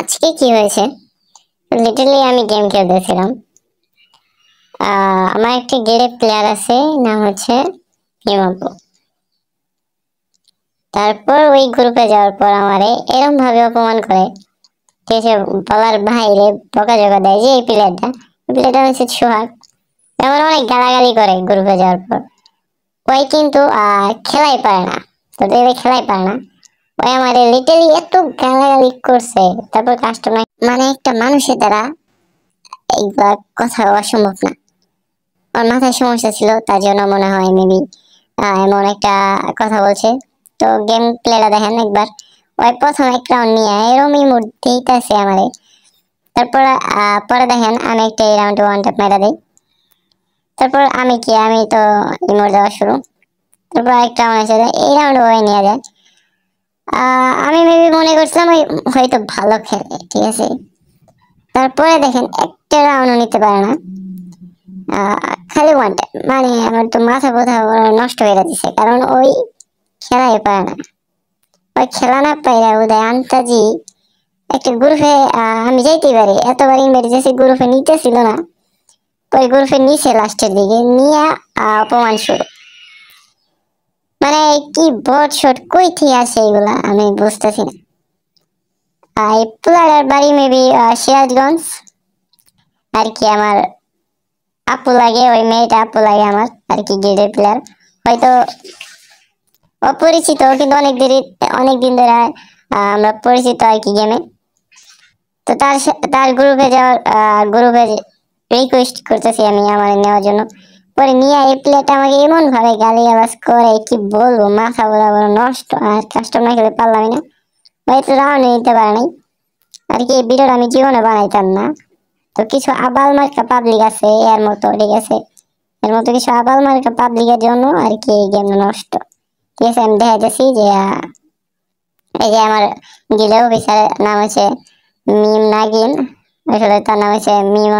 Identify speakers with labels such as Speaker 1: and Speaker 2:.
Speaker 1: আজকে কি হয়েছে, লিটারলি আমি গেম খেলতেছিলাম। আমার একটি গেড়ে প্লেয়ার আছে, নাম হচ্ছে হিমাপু। তারপর ওই গ্রুপে যাওয়ার পর আমারে এরকম ভাবে অপমান করে, ঠিক আছে, বলার বাইরে বকাঝকা দেয় যে এই প্লেয়ারটা হচ্ছে সোহাগ। এমন অনেক গালাগালি করে গ্রুপে যাওয়ার পর। ওই কিন্তু খেলাই পারে না, তো দেখবে খেলাই পারে না। ওই আমারে লিটারলি এত গালাগালি করছে। তারপর কাস্টমার মানে একটা মানুষের দ্বারা এইগুলা কথা অসম্ভব না। ওর মাথায় সমস্যা ছিল, তার জন্য মনে হয় মেবি এমন একটা কথা বলছে। তো গেম প্লেটা দেখেন একবার, ওই প্রথম এক রাউন্ড নিয়ে এরমই মুড দিতেছে আমারে। তারপর পরে দেখেন আমি একটা এই রাউন্ডে ওয়ান ট্যাপ মেরা দিই। তারপর আমি তো ইমোট দেওয়া শুরু। তারপর একটা রাউন্ড এসে যায়, এই রাউন্ড ওই নিয়ে যায়। আমি মেবি মনে করছিলাম ওই হয়তো ভালো খেলে, ঠিক আছে। তারপরে দেখেন একটা রাউন্ড নিতে পারে না, খালি ওয়ান টাইম। মানে আমার তো মাথা বোধা নষ্ট হয়ে যাচ্ছে, কারণ ওই খেলাই পারে না। ওই খেলা না পাইরা উদয় আন্তাজি একটা গ্রুপে আমি যাইতেই পারি, এতবার ইমার্জেন্সি গ্রুপে নিতেছিল না, ওই গ্রুপে নিচে লাস্টের দিকে নিয়ে অপমান শুরু। মানে কি বট শট কই থেকে আসে এগুলা আমি বুঝতেছি না। এই প্লেয়ারের বাড়ি মেবি সিরাজগঞ্জ আর কি। আমার আপু লাগে, ওই মেয়েটা আপু লাগে আমার আর কি, গিল্ডের প্লেয়ার। হয়তো অপরিচিত, কিন্তু অনেক দিন ধরে আমরা পরিচিত আর কি গেমে। তো তার গ্রুপে যাওয়ার গ্রুপে রিকোয়েস্ট করতেছি আমি আমার নেওয়ার জন্য। পরে নিয়ে এই প্লেয়ারটা আমাকে এমন ভাবে গালিগালাজ করে, কি বলবো, মাথা বরাবর নষ্ট। আর কাস্টমার খেলে পারলামই না, হয়তো রাউন্ড নিতে পারে নাই আর কি। এই ভিডিওটা আমি জীবনে বানাইতাম না। তো কিছু আবাল মার্কা পাবলিক আছে এর মতো, ঠিক আছে, এর মতো কিছু আবাল মার্কা পাবলিকের জন্য আর কি এই গেম নষ্ট। ঠিক আছে, আমি দেখাইতেছি যে এই যে আমার গিলে অফিসারের নাম হচ্ছে মিম নাগিন, আসলে তার নাম হচ্ছে মিম